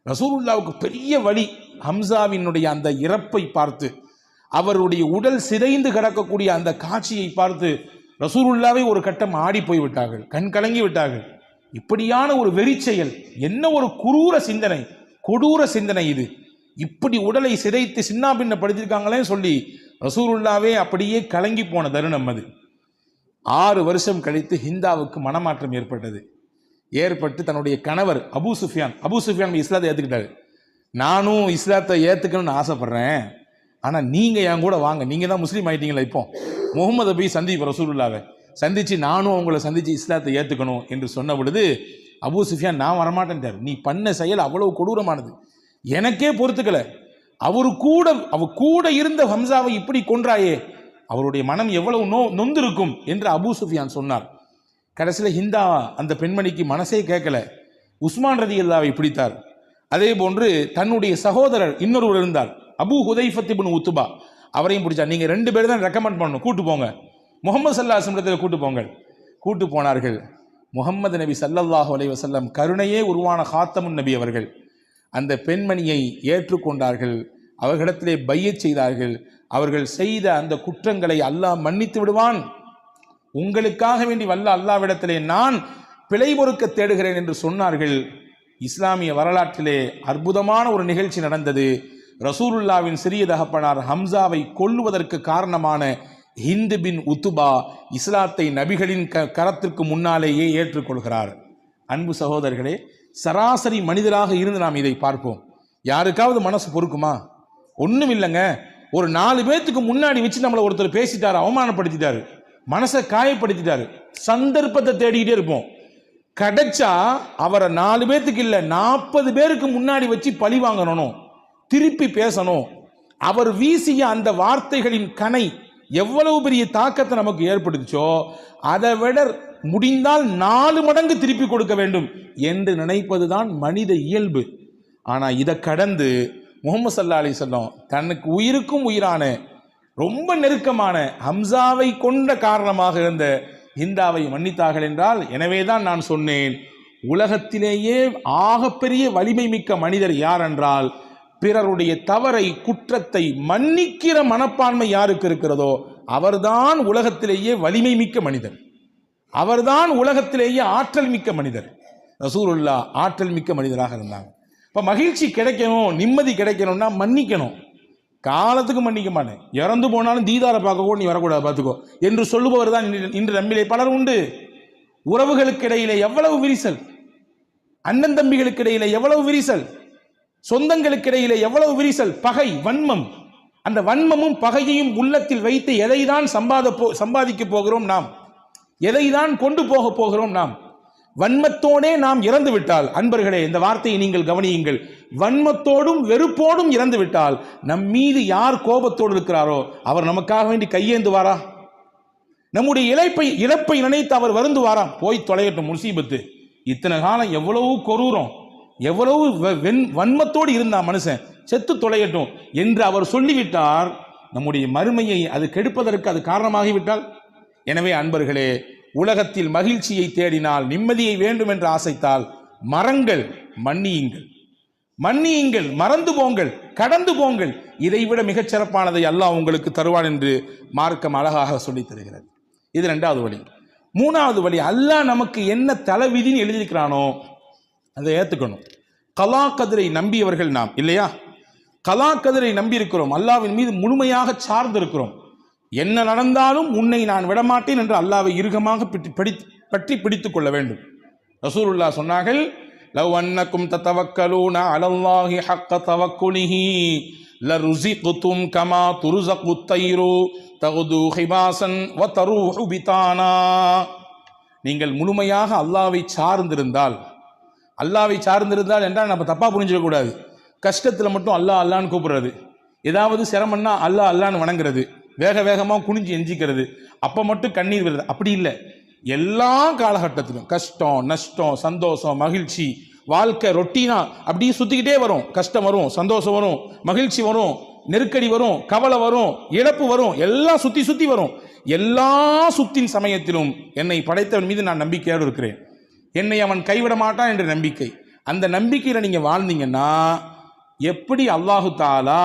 ரசூலுல்லாவுக்கு பெரிய வலி. ஹம்சாவினுடைய அந்த இறப்பை பார்த்து, அவருடைய உடல் சிதைந்து கிடக்கக்கூடிய அந்த காட்சியை பார்த்து ரசூலுல்லாவை ஒரு கட்டம் ஆடி போய் விட்டார்கள், கண் கலங்கி விட்டார்கள். இப்படியான ஒரு வெறி செயல், என்ன ஒரு குரூர சிந்தனை, கொடூர சிந்தனை இது. இப்படி உடலை சிதைத்து சின்னாபின்னப்படுத்திருக்காங்களே சொல்லி ரசூலுல்லாவே அப்படியே கலங்கி போன தருணம் அது. 6 வருஷம் கழித்து ஹிந்தாவுக்கு மனமாற்றம் ஏற்பட்டது. ஏற்பட்டு தன்னுடைய கணவர் அபூ சுஃபியான் இஸ்லாத்தை ஏற்றுக்கிட்டாரு. நானும் இஸ்லாத்தை ஏற்றுக்கணும்னு ஆசைப்படுறேன், ஆனால் நீங்கள் என் கூட வாங்க, நீங்கள் தான் முஸ்லீம் ஆகிட்டீங்களா, இப்போ முகமதை போய் சந்திப்போம், ரசூலுல்லாவை சந்தித்து நானும் அவங்கள சந்தித்து இஸ்லாத்தை ஏற்றுக்கணும் என்று சொன்ன பொழுது அபூ சுஃபியான் நான் வரமாட்டேன்ட்டார். நீ பண்ண செயல் அவ்வளவு கொடூரமானது, எனக்கே பொறுத்துக்கல. அவர் கூட இருந்த ஹம்சாவை இப்படி கொன்றாயே, அவருடைய மனம் எவ்வளவு நொந்திருக்கும் என்று அபூ சுஃபியான் சொன்னார். கடைசியில் ஹிந்தா அந்த பெண்மணிக்கு மனசே கேட்கல, உஸ்மான் ரலியல்லாஹு பிடித்தார். அதே போன்று தன்னுடைய சகோதரர் இன்னொருவர் இருந்தார், அபூ ஹுதைஃபத் இப்னு உத்பா, அவரையும் பிடிச்சார். நீங்கள் 2 பேர் தான் ரெக்கமெண்ட் பண்ணணும், கூட்டு போங்க, முகமது ஸல்லல்லாஹு அலைஹி வஸல்லம் கூட்டு போங்க. கூட்டு போனார்கள். முகமது நபி ஸல்லல்லாஹு அலைஹி வஸல்லம் கருணையே உருவான ஹாத்தமுன் நபி அவர்கள் அந்த பெண்மணியை ஏற்றுக்கொண்டார்கள், அவர்களிடத்திலே பையத் செய்தார்கள். அவர்கள் செய்த அந்த குற்றங்களை அல்லாஹ் மன்னித்து விடுவான், உங்களுக்காக வேண்டி வல்ல அல்லாஹ்விடத்திலே நான் பிழை பொறுக்க தேடுகிறேன் என்று சொன்னார்கள். இஸ்லாமிய வரலாற்றிலே அற்புதமான ஒரு நிகழ்ச்சி நடந்தது. ரசூலுல்லாவின் சிறிய தகப்பனார் ஹம்சாவை கொல்லுவதற்கு காரணமான ஹிந்து பின் உத்துபா இஸ்லாத்தை நபிகளின் கரத்திற்கு முன்னாலேயே ஏற்றுக்கொள்கிறார். அன்பு சகோதரர்களே, சராசரி மனிதராக இருந்து நாம் இதை பார்ப்போம். யாருக்காவது மனசு பொறுக்குமா? ஒன்றும் இல்லைங்க. ஒரு 4 பேர்த்துக்கு முன்னாடி வச்சு நம்மளை ஒருத்தர் பேசிட்டாரு, அவமானப்படுத்திட்டாரு, மனசை காயப்படுத்திட்டாரு, சந்தர்ப்பத்தை தேடிக்கிட்டே இருப்போம். கிடைச்சா அவரை 4 பேர்த்துக்கு இல்லை 40 பேருக்கு முன்னாடி வச்சு பழி வாங்கணும், திருப்பி பேசணும். அவர் வீசிய அந்த வார்த்தைகளின் கணை எவ்வளவு பெரிய தாக்கத்தை நமக்கு ஏற்படுத்திச்சோ அதை விட முடிந்தால் 4 மடங்கு திருப்பி கொடுக்க வேண்டும் என்று நினைப்பதுதான் மனித இயல்பு. ஆனால் இதை கடந்து முஹம்மது ஸல்லல்லாஹு அலைஹி வஸல்லம் தனக்கு உயிருக்கும் உயிரான ரொம்ப நெருக்கமான ஹம்சாவை கொண்ட காரணமாக இருந்த ஹிந்தாவை மன்னித்தார்கள் என்றால், எனவேதான் நான் சொன்னேன், உலகத்திலேயே ஆகப்பெரிய வலிமை மிக்க மனிதர் யார் என்றால், பிறருடைய தவறை குற்றத்தை மன்னிக்கிற மனப்பான்மை யாருக்கு இருக்கிறதோ அவர்தான் உலகத்திலேயே வலிமை மிக்க மனிதர். அவர்தான் உலகத்திலேயே ஆற்றல் மிக்க மனிதர். ரசூலுல்லாஹ் ஆற்றல் மிக்க மனிதராக இருந்தாங்க. இப்போ மகிழ்ச்சி கிடைக்கணும், நிம்மதி கிடைக்கணும்னா மன்னிக்கணும். காலத்துக்கு மன்னிக்க மாட்டேன், இறந்து போனாலும் தீதாரை பார்க்க கூட நீ வரக்கூடாது பார்த்துக்கோ என்று சொல்லுபவர் தான் இன்று நம்மிலே பலர் உண்டு. உறவுகளுக்கு இடையிலே எவ்வளவு விரிசல், அண்ணன் தம்பிகளுக்கு இடையிலே எவ்வளவு விரிசல், சொந்தங்களுக்கு இடையிலே எவ்வளவு விரிசல், பகை, வன்மம். அந்த வன்மமும் பகையையும் உள்ளத்தில் வைத்து எதை தான் சம்பாதிக்க போகிறோம் நாம், எதை தான் கொண்டு போக போகிறோம் நாம். வன்மத்தோடே நாம் இறந்து விட்டால், அன்பர்களே இந்த வார்த்தையை நீங்கள் கவனியுங்கள், வன்மத்தோடும் வெறுப்போடும் இறந்து விட்டால் நம் மீது யார் கோபத்தோடு இருக்கிறாரோ அவர் நமக்காக வேண்டி கையேந்துவாரா? நம்முடைய இழப்பை நினைத்து அவர் வருந்துவாரா? போய் தொலையட்டும் முசீபத்து, இத்தனை காலம் எவ்வளவு கொரூரம், எவ்வளவு வன்மத்தோடு இருந்தா மனுஷன், செத்து தொலையட்டும் என்று அவர் சொல்லிவிட்டார். நம்முடைய மறுமையை அது கெடுப்பதற்கு அது காரணமாகிவிட்டால். எனவே அன்பர்களே, உலகத்தில் மகிழ்ச்சியை தேடினால், நிம்மதியை வேண்டும் என்று ஆசைத்தால் மறங்கள், மன்னியுங்கள், மன்னியுங்கள், மறந்து போங்கள், கடந்து போங்கள். இதைவிட மிகச் சிறப்பானதை அல்லாஹ் உங்களுக்கு தருவான் என்று மார்க்கம் அழகாக சொல்லித் தருகிறது. இது 2வது வழி. 3வது வழி, அல்லாஹ் நமக்கு என்ன தலைவிதின்னு எழுதியிருக்கிறானோ அதை ஏற்றுக்கணும். கலா கதிரை நம்பியவர்கள் நாம் இல்லையா? கலா கதிரை நம்பி இருக்கிறோம், அல்லாஹ்வின் மீது முழுமையாக சார்ந்து இருக்கிறோம். என்ன நடந்தாலும் உன்னை நான் விடமாட்டேன் என்று அல்லாஹ்வை இறுகமாக பற்றி பிடித்துக் கொள்ள வேண்டும். ரசூலுல்லாஹ் சொன்னார்கள், லவ் அன்னக்கும் ததவக்கலூன அலல்லாஹி ஹக்க தவக்குலிஹி லருஸிக்தும் கமா துர்ஸகுத் தைரு தகுது ஹிபாசன் வ தரூஹு பிதானா. நீங்கள் முழுமையாக அல்லாஹ்வை சார்ந்திருந்தால், அல்லாஹ்வை சார்ந்திருந்தால் என்றால் நம்ம தப்பா புரிஞ்சிக்க கூடாது. கஷ்டத்தில் மட்டும் அல்லாஹ் அல்லான்னு கூப்பிடுறது, ஏதாவது சிரமம்னா அல்லாஹ் அல்லான்னு வணங்குறது, வேக வேகமாக குனிஞ்சு எஞ்சிக்கிறது, அப்போ மட்டும் கண்ணீர் வருது, அப்படி இல்லை. எல்லா காலகட்டத்திலும் கஷ்டம், நஷ்டம், சந்தோஷம், மகிழ்ச்சி, வாழ்க்கை ரொட்டீனா அப்படியே சுற்றிக்கிட்டே வரும். கஷ்டம் வரும், சந்தோஷம் வரும், மகிழ்ச்சி வரும், நெருக்கடி வரும், கவலை வரும், இழப்பு வரும், எல்லாம் சுற்றி சுற்றி வரும். எல்லா சுத்தின் சமயத்திலும் என்னை படைத்தவன் மீது நான் நம்பிக்கையோடு இருக்கிறேன், என்னை அவன் கைவிட மாட்டான் என்ற நம்பிக்கை. அந்த நம்பிக்கையில் நீங்கள் வாழ்ந்தீங்கன்னா எப்படி அல்லாஹு தாலா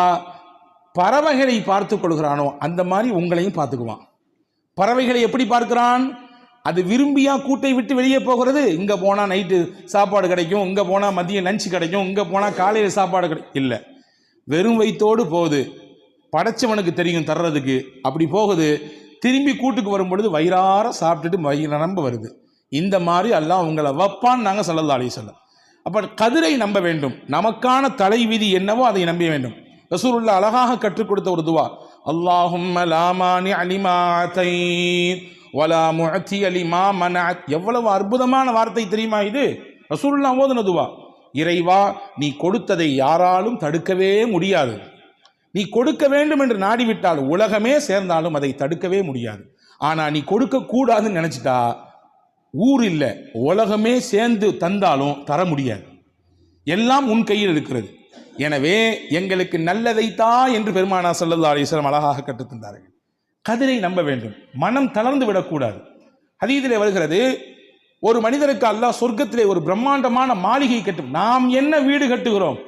பறவைகளை பார்த்து கொள்கிறானோ அந்த மாதிரி உங்களையும் பார்த்துக்குவான். பறவைகளை எப்படி பார்க்கிறான்? அது விரும்பியா கூட்டை விட்டு வெளியே போகிறது. இங்கே போனால் நைட்டு சாப்பாடு கிடைக்கும், இங்கே போனால் மதியம் லஞ்சு கிடைக்கும், இங்கே போனால் காலையில் சாப்பாடு கிடைக்கும், இல்லை, வெறும் வயிற்றோடு போகுது. படைச்சவனுக்கு தெரியும் தர்றதுக்கு, அப்படி போகுது. திரும்பி கூட்டுக்கு வரும் பொழுது வயிறார சாப்பிட்டுட்டு வயிறு நிரம்ப வருது. இந்த மாதிரி அல்லாஹ் உங்களை வைப்பான்னு நாங்கள் ஸல்லல்லாஹு அலைஹி வஸல்லம். அப்போ கதிரை நம்ப வேண்டும், நமக்கான தலைவிதி என்னவோ அதை நம்ப வேண்டும். ரசூலுல்லாஹ் அழகாக கற்றுக் கொடுத்த ஒரு துவா, அல்லாஹும்ம லா மானி லிமா அதைத் வலா முஅத்தி லிமா மனஅத். எவ்வளவு அற்புதமான வார்த்தை தெரியுமா இது? ரசூலுல்லாஹ் ஓதுன துவா. இறைவா, நீ கொடுத்ததை யாராலும் தடுக்கவே முடியாது. நீ கொடுக்க வேண்டும் என்று நாடிவிட்டால் உலகமே சேர்ந்தாலும் அதை தடுக்கவே முடியாது. ஆனால் நீ கொடுக்க கூடாதுன்னு நினைச்சிட்டா ஊர் இல்லை உலகமே சேர்ந்து தந்தாலும் தர முடியாது. எல்லாம் உன் கையில் இருக்கிறது. எனவே எங்களுக்கு நல்லதைத்தா என்று பெருமானார் ஸல்லல்லாஹு அலைஹி வஸல்லம் அழகாக கற்றுத் தந்தார்கள். கதிரை நம்ப வேண்டும், மனம் தளர்ந்து விடக்கூடாது. ஹதீஸிலே வருகிறது, ஒரு மனிதருக்கு அல்லாஹ் சொர்க்கத்திலே ஒரு பிரம்மாண்டமான மாளிகை கட்டும். நாம் என்ன வீடு கட்டுகிறோம்,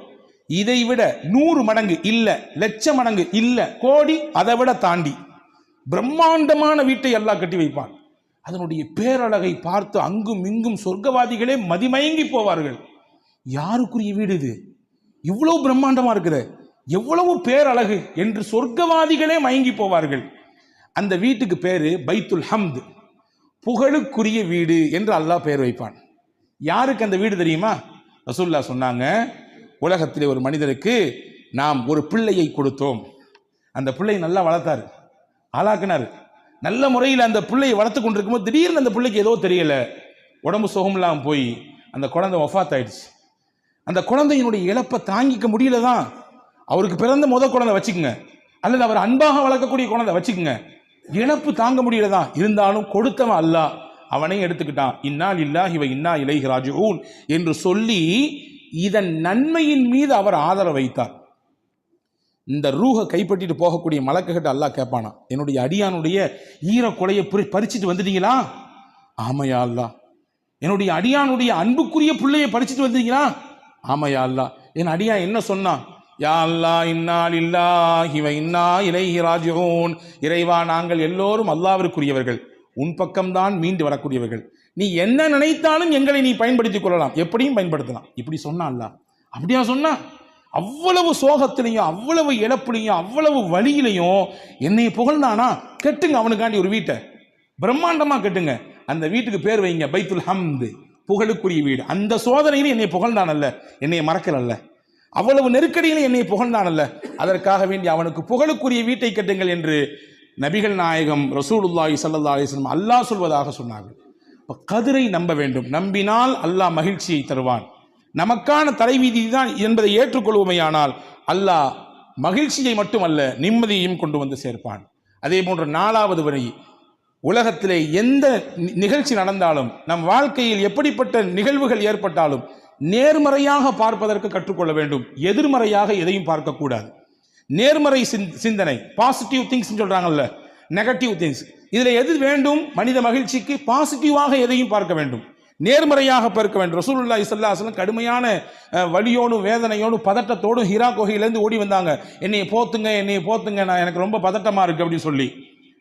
இதை விட 100 மடங்கு இல்ல, லட்சம் மடங்கு இல்ல, கோடி, அதை விட தாண்டி பிரம்மாண்டமான வீட்டை அல்லாஹ் கட்டி வைப்பான். அதனுடைய பேரழகை பார்த்து அங்கும் இங்கும் சொர்க்கவாதிகளே மதிமயங்கி போவார்கள். யாருக்குரிய வீடு இது, இவ்வளவு பிரம்மாண்டமா இருக்குது, எவ்வளவு பேரழகு என்று சொர்க்கவாதிகளே மயங்கி போவார்கள். அந்த வீட்டுக்கு பேரு பைத்துல் ஹம்த், புகழுக்குரிய வீடு என்று அல்லாஹ் பெயர் வைப்பான். யாருக்கு அந்த வீடு தெரியுமா? ரசூலுல்லாஹ் சொன்னாங்க, உலகத்திலே ஒரு மனிதருக்கு நாம் ஒரு பிள்ளையை கொடுத்தோம். அந்த பிள்ளை நல்லா வளர்த்தாரு, ஆளாக்குனாரு. நல்ல முறையில் அந்த பிள்ளையை வளர்த்து கொண்டிருக்கும்போது திடீர்னு அந்த பிள்ளைக்கு ஏதோ தெரியல, உடம்பு சுகமில்லாமல் போய் அந்த குழந்தை வஃபாத் ஆயிடுச்சு. அந்த குழந்தையினுடைய இழப்பை தாங்கிக்க முடியல தான். அவருக்கு பிறந்த குழந்தை வச்சுக்குங்க, அல்லது அவர் அன்பாக வளர்க்கக்கூடிய குழந்தை வச்சுக்குங்க, இழப்பு தாங்க முடியல தான். இருந்தாலும் கொடுத்தவன் அல்லாஹ், அவனை எடுத்துக்கிட்டான். இன்னா லில்லாஹி வ இன்னா இலைஹி ராஜிஊன் என்று சொல்லி இதன் நன்மையின் மீது அவர் ஆதரவு வைத்தார். இந்த ரூஹை கைப்பற்றிட்டு போகக்கூடிய மலக்குகிட்ட அல்லாஹ் கேட்பானா, என்னுடைய அடியானுடைய ஈரக்குலையை பறிச்சுட்டு வந்துட்டீங்களா? ஆமையா அல்லாஹ். என்னுடைய அடியானுடைய அன்புக்குரிய பிள்ளையை பறிச்சுட்டு வந்துட்டீங்களா? ஆமையா அல்லாஹ். என் அடியான் என்ன சொன்னான்? யா அல்லாஹ் இன்னா லில்லாஹி வ இன்னா இலைஹி ராஜிஊன். இறைவா, நாங்கள் எல்லோரும் அல்லாஹ்விற்குரியவர்கள், உன் பக்கம்தான் மீண்டு வரக்கூடியவர்கள். நீ என்ன நினைத்தாலும் எங்களை நீ பயன்படுத்திக் கொள்ளலாம், எப்படியும் பயன்படுத்தலாம். இப்படி சொன்னான்ல, அப்படியா சொன்னா? அவ்வளவு சோகத்திலையும் அவ்வளவு இழப்புலையும் அவ்வளவு வழியிலையும் என்னை புகழ்ந்தானா? கெட்டுங்க அவனுக்காண்டி ஒரு வீட்டை, பிரம்மாண்டமா கெட்டுங்க, அந்த வீட்டுக்கு பேர் வைங்க பைத்துல் ஹம்து, புகழுக்குரிய வீடு. அந்த சோதனையில என்னை புகழ்ந்தானல்ல, என்னை மறக்கலல்ல, அவ்வளவு நெருக்கடியில என்னை புகழ்ந்தானல்ல, அதற்காக வேண்டி அவனுக்கு புகழுக்குரிய வீட்டை கட்டுங்கள் என்று நபிகள் நாயகம் ரசூலுல்லாஹி ஸல்லல்லாஹு அலைஹி வஸல்லம் அல்லாஹ் சொல்வதாக சொன்னார்கள். கதிரை நம்ப வேண்டும், நம்பினால் அல்லாஹ் மகிழ்ச்சியை தருவான். நமக்கான தலைவீதி தான் என்பதை ஏற்றுக்கொள்வோமையானால் அல்லாஹ் மகிழ்ச்சியை மட்டுமல்ல நிம்மதியையும் கொண்டு வந்து சேர்ப்பான். அதே போன்று 4வது வழி, உலகத்திலே எந்த நிகழ்ச்சி நடந்தாலும், நம் வாழ்க்கையில் எப்படிப்பட்ட நிகழ்வுகள் ஏற்பட்டாலும் நேர்மறையாக பார்ப்பதற்கு கற்றுக்கொள்ள வேண்டும். எதிர்மறையாக எதையும் பார்க்கக்கூடாது. நேர்மறை சிந்தனை, பாசிட்டிவ் திங்ஸ் சொல்றாங்கல்ல, நெகட்டிவ் திங்ஸ், இதுல எது வேண்டும்? மனித மகிழ்ச்சிக்கு பாசிட்டிவாக எதையும் பார்க்க வேண்டும், நேர்மறையாக பார்க்க வேண்டும். ரசூலுல்லாஹி ஸல்லல்லாஹு அலைஹி வஸல்லம் கடுமையான வலியோடும் வேதனையோடும் பதட்டத்தோடும் ஹிரா குகையிலேருந்து ஓடி வந்தாங்க. என்னைய போத்துங்க, நான் எனக்கு ரொம்ப பதட்டமா இருக்கு அப்படின்னு சொல்லி.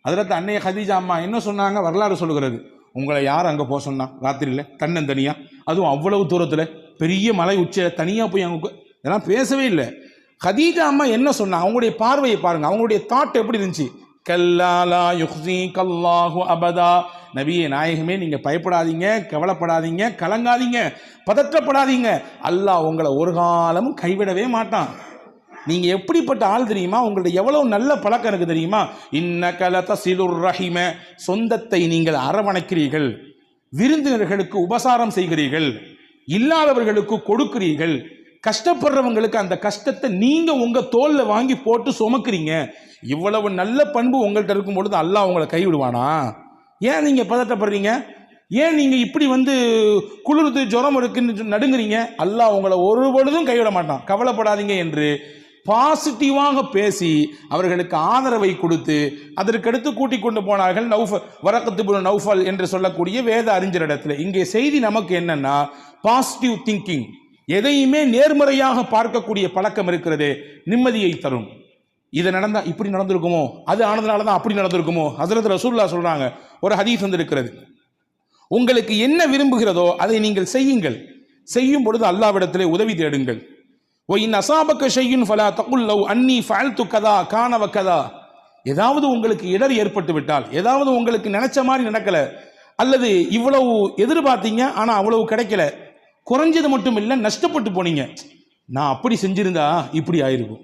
ஹஜ்ரத் அன்னைய கதீஜா அம்மா என்ன சொன்னாங்க? வரலாறு சொல்லுகிறது, உங்களை யார் அங்கே போக சொன்னா? ராத்திரியில் தன்னந்தனியா, அதுவும் அவ்வளவு தூரத்தில் பெரிய மலை உச்சியில் தனியாக போய் அங்கே இதெல்லாம் பேசவே இல்லை. கதீஜா அம்மா என்ன சொன்னாங்க? அவங்களுடைய பார்வையை பாருங்க, அவங்களுடைய தாட் எப்படி இருந்துச்சு? கல்லாலா யுஹ்ஸீகல்லாஹு அபதா, நபியே நாயகமே நீங்க பயப்படாதீங்க, கவலைப்படாதீங்க, கலங்காதீங்க, பதற்றப்படாதீங்க, அல்லாஹ் உங்களை ஒரு காலமும் கைவிடவே மாட்டான். நீங்க எப்படிப்பட்ட ஆள் தெரியுமா? உங்களுடைய எவ்வளவு நல்ல பழக்கம் எனக்கு தெரியுமா? இன்னக லதஸிலுர் ரஹிம, சொந்தத்தை நீங்கள் அரவணைக்கிறீர்கள், விருந்தினர்களுக்கு உபசாரம் செய்கிறீர்கள், இல்லாதவர்களுக்கு கொடுக்கிறீர்கள், கஷ்டப்படுறவங்களுக்கு அந்த கஷ்டத்தை நீங்க உங்க தோல்ல வாங்கி போட்டு சுமக்கிறீங்க. இவ்வளவு நல்ல பண்பு உங்கள்கிட்ட இருக்கும் பொழுது அல்லாஹ் உங்களை கைவிடுவானா? ஏன் நீங்க பதட்டப்படுறீங்க? ஏன் நீங்க இப்படி குளிர்ந்து ஜுரம் இருக்குன்னு நடுங்குறீங்க? அல்லாஹ் உங்களை ஒரு பொழுதும் கைவிட மாட்டான், கவலைப்படாதீங்க என்று பாசிட்டிவாக பேசி அவர்களுக்கு ஆதரவை கொடுத்து அதற்கடுத்து கூட்டிக் கொண்டு போனார்கள் வரக்கத்து இப்னு நௌஃபல் என்று சொல்லக்கூடிய வேத அறிஞரிடத்தில். இங்கே செய்தி நமக்கு என்னன்னா, பாசிட்டிவ் திங்கிங், எதையுமே நேர்மறையாக பார்க்கக்கூடிய பழக்கம் இருக்கிறது, நிம்மதியை தரும். இது நடந்தா இப்படி நடந்திருக்குமோ, அது ஆனதுனால தான் அப்படி நடந்திருக்குமோ. ஹஜ்ரத் ரசூலுல்லாஹ் சொல்றாங்க, ஒரு ஹதீஸ் வந்திருக்கிறது, உங்களுக்கு என்ன விரும்புகிறதோ அதை நீங்கள் செய்யுங்கள், செய்யும் பொழுது அல்லாஹ்விடத்திலே உதவி தேடுங்கள். ஒயின் அசாபக ஷையுன் ஃபலா தகுல் லவ் அன்னி ஃபஅல்து கதா கான வகதா, ஏதாவது உங்களுக்கு இடர் ஏற்பட்டு விட்டால், ஏதாவது உங்களுக்கு நினைச்ச மாதிரி நடக்கல, அல்லது இவ்வளவு எதிர்பார்த்தீங்க ஆனா அவ்வளவு கிடைக்கல, குறைஞ்சது மட்டும் இல்லை நஷ்டப்பட்டு போனீங்க, நான் அப்படி செஞ்சிருந்தா இப்படி ஆயிருக்கும்,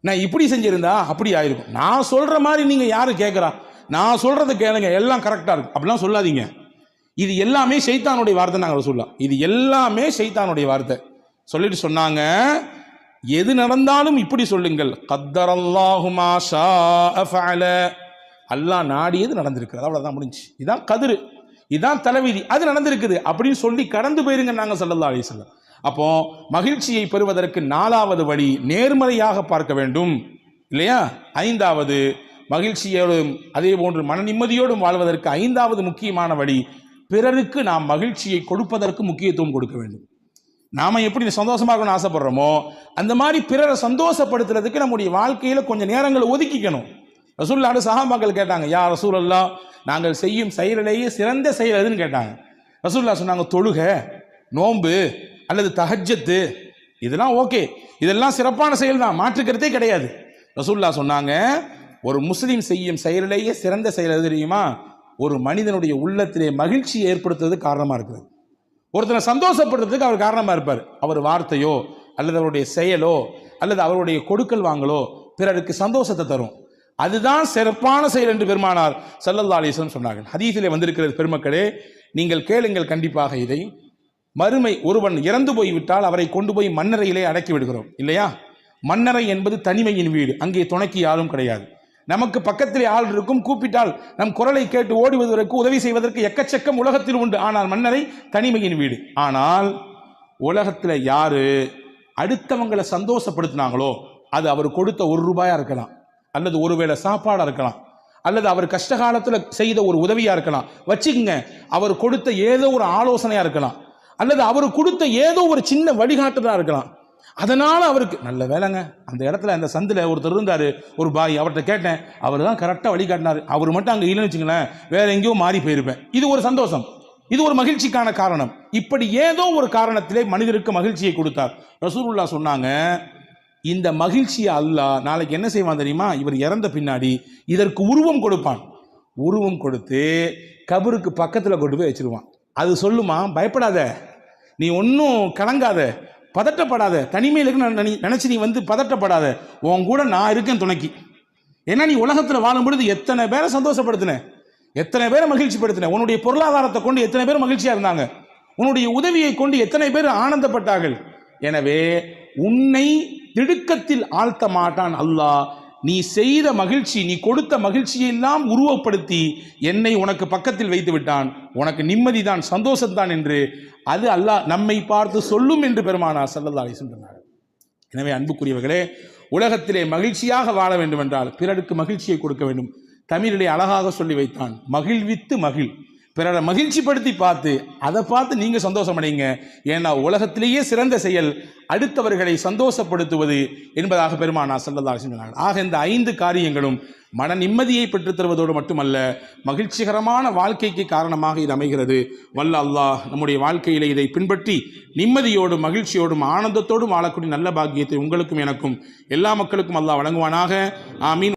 நான் இப்படி செஞ்சிருந்தா அப்படி ஆயிருக்கும், நான் சொல்ற மாதிரி நீங்க யாரு கேட்கிறா, நான் சொல்றதை கேளுங்க எல்லாம் கரெக்டா இருக்கும், அப்படிலாம் சொல்லாதீங்க. இது எல்லாமே ஷைத்தானுடைய வார்த்தை. நாங்கள் சொல்லலாம், இது எல்லாமே ஷைத்தானுடைய வார்த்தை. சொல்லிட்டு சொன்னாங்க, எது நடந்தாலும் இப்படி சொல்லுங்கள், கத்தரல்லாஹு மா ஷாஅ ஃபஅல, அல்லாஹ் நாடியது நடந்திருக்கிறது, அவ்வளவுதான், முடிஞ்சு. இதான் கதிரு, இதான் தலைவிதி, அது நடந்திருக்குது அப்படின்னு சொல்லி கடந்து போயிருங்க நாங்க ஸல்லல்லாஹு அலைஹி வஸல்லம். அப்போ மகிழ்ச்சியை பெறுவதற்கு 4வது வழி நேர்மறையாக பார்க்க வேண்டும் இல்லையா? 5வது மகிழ்ச்சியோடும் அதே போன்று மன நிம்மதியோடும் வாழ்வதற்கு 5வது முக்கியமான வழி, பிறருக்கு நாம் மகிழ்ச்சியை கொடுப்பதற்கு முக்கியத்துவம் கொடுக்க வேண்டும். நாம எப்படி சந்தோஷமா இருக்கணும்னு ஆசைப்படுறோமோ அந்த மாதிரி பிறரை சந்தோஷப்படுத்துறதுக்கு நம்முடைய வாழ்க்கையில கொஞ்சம் நேரங்களை ஒதுக்கிக்கணும். ரசூலுல்லாஹி சஹாபாக்கள் கேட்டாங்க, யா ரசூலல்லாஹ், நாங்கள் செய்யும் செயலிலேயே சிறந்த செயல் எதுன்னு கேட்டாங்க. ரசூலுல்லாஹ் சொன்னாங்க, தொழுக, நோன்பு அல்லது தஹஜ்ஜத்து, இதெல்லாம் ஓகே, இதெல்லாம் சிறப்பான செயல் தான், மாற்றுக்கிறதே கிடையாது. ரசூலுல்லாஹ் சொன்னாங்க, ஒரு முஸ்லீம் செய்யும் செயலிலேயே சிறந்த செயல் எது தெரியுமா? ஒரு மனிதனுடைய உள்ளத்திலே மகிழ்ச்சி ஏற்படுத்துறது காரணமா இருக்கிறது. ஒருத்தனை சந்தோஷப்படுறதுக்கு அவர் காரணமா இருப்பார். அவர் வார்த்தையோ அல்லது அவருடைய செயலோ அல்லது அவருடைய கொடுக்கல் வாங்கலோ பிறருக்கு சந்தோஷத்தை தரும். அதுதான் சிறப்பான செயல் என்று பெருமானார் ஸல்லல்லாஹு அலைஹி வஸல்லம் சொன்னார்கள். ஹதீஸிலே வந்திருக்கிறது, பெருமக்களே நீங்கள் கேளுங்கள் கண்டிப்பாக இதை. மறுமை, ஒருவன் இறந்து போய்விட்டால் அவரை கொண்டு போய் மண்ணறையிலே அடக்கி விடுகிறோம் இல்லையா? மண்ணறை என்பது தனிமையின் வீடு, அங்கே துணைக்கு யாரும் கிடையாது. நமக்கு பக்கத்திலே ஆள் இருக்கும், கூப்பிட்டால் நம் குரலை கேட்டு ஓடுவதற்கு உதவி செய்வதற்கு எக்கச்சக்கம் உலகத்தில் உண்டு. ஆனால் மன்னரை தனிமையின் வீடு. ஆனால் உலகத்தில் யாரு அடுத்தவங்களை சந்தோஷப்படுத்தினாங்களோ அது அவர் கொடுத்த ₹1 இருக்கலாம், அல்லது ஒருவேளை சாப்பாடா இருக்கலாம், அல்லது அவர் கஷ்ட காலத்தில் செய்த ஒரு உதவியா இருக்கலாம், வச்சுக்கங்க, அவர் கொடுத்த ஏதோ ஒரு ஆலோசனையா இருக்கலாம், அல்லது அவர் கொடுத்த ஏதோ ஒரு சின்ன வழிகாட்டுதலா இருக்கலாம். அதனால அவருக்கு நல்ல வேலைங்க. அந்த இடத்துல அந்த சந்தில் ஒருத்தர் இருந்தார், ஒரு பாய். அவர்கிட்ட கேட்டேன், அவர் தான் கரெக்டாக வழிகாட்டினார். அவர் மட்டும் அங்கே இல்லைன்னு வச்சுங்களேன், வேற எங்கேயோ மாறி போயிருப்பேன். இது ஒரு சந்தோஷம், இது ஒரு மகிழ்ச்சிக்கான காரணம். இப்படி ஏதோ ஒரு காரணத்திலே மனிதருக்கு மகிழ்ச்சியை கொடுத்தார். ரசூலுல்லாஹ் சொன்னாங்க, இந்த மகிழ்ச்சியை அல்லாஹ் நாளைக்கு என்ன செய்வான் தெரியுமா? இவர் இறந்த பின்னாடி இதற்கு உருவம் கொடுப்பான். உருவம் கொடுத்து கபருக்கு பக்கத்தில் கொண்டு போய் வச்சிருவான். அது சொல்லுமா, பயப்படாத, நீ ஒன்றும் கலங்காத, பதட்டப்படாத, தனிமையில் இருக்குன்னு நினைச்சு நீ வந்து பதட்டப்படாத, உன் கூட நான் இருக்கேன் துணைக்கு. ஏன்னா நீ உலகத்தில் வாழும் பொழுது எத்தனை பேரை சந்தோஷப்படுத்தின, எத்தனை பேரை மகிழ்ச்சிப்படுத்தின, உன்னுடைய பொருளாதாரத்தை கொண்டு எத்தனை பேர் மகிழ்ச்சியா இருந்தாங்க, உன்னுடைய உதவியை கொண்டு எத்தனை பேர் ஆனந்தப்பட்டார்கள். எனவே உன்னை திடுக்கத்தில் ஆழ்த்த மாட்டான் அல்லாஹ். நீ செய்த மகிழ்ச்சி, நீ கொடுத்த மகிழ்ச்சியை எல்லாம் உருவப்படுத்தி என்னை உனக்கு பக்கத்தில் வைத்து விட்டான். உனக்கு நிம்மதிதான், சந்தோஷம்தான் என்று அது அல்லாஹ் நம்மை பார்த்து சொல்லும் என்று பெருமானார் ஸல்லல்லாஹு அலைஹி வஸல்லம் சொன்னார். எனவே அன்புக்குரியவர்களே, உலகத்திலே மகிழ்ச்சியாக வாழ வேண்டும் என்றால் பிறருக்கு மகிழ்ச்சியை கொடுக்க வேண்டும். தமிழிலே அழகாக சொல்லி வைத்தான், மகிழ்வித்து மகிழ். பிறரை மகிழ்ச்சிப்படுத்தி பார்த்து அதை பார்த்து நீங்க சந்தோஷம் அடைங்க. ஏன்னா உலகத்திலேயே சிறந்த செயல் அடுத்தவர்களை சந்தோஷப்படுத்துவது என்பதாக பெருமானார் ஸல்லல்லாஹு அலைஹி வஸல்லம். ஆக இந்த 5 காரியங்களும் மன நிம்மதியை பெற்றுத் தருவதோடு மட்டுமல்ல, மகிழ்ச்சிகரமான வாழ்க்கைக்கு காரணமாக இது அமைகிறது. வல்ல அல்லாஹ் நம்முடைய வாழ்க்கையிலே இதை பின்பற்றி நிம்மதியோடும் மகிழ்ச்சியோடும் ஆனந்தத்தோடும் வாழக்கூடிய நல்ல பாக்கியத்தை உங்களுக்கும் எனக்கும் எல்லா மக்களுக்கும் அல்லாஹ் வழங்குவானாக. ஆமீன்.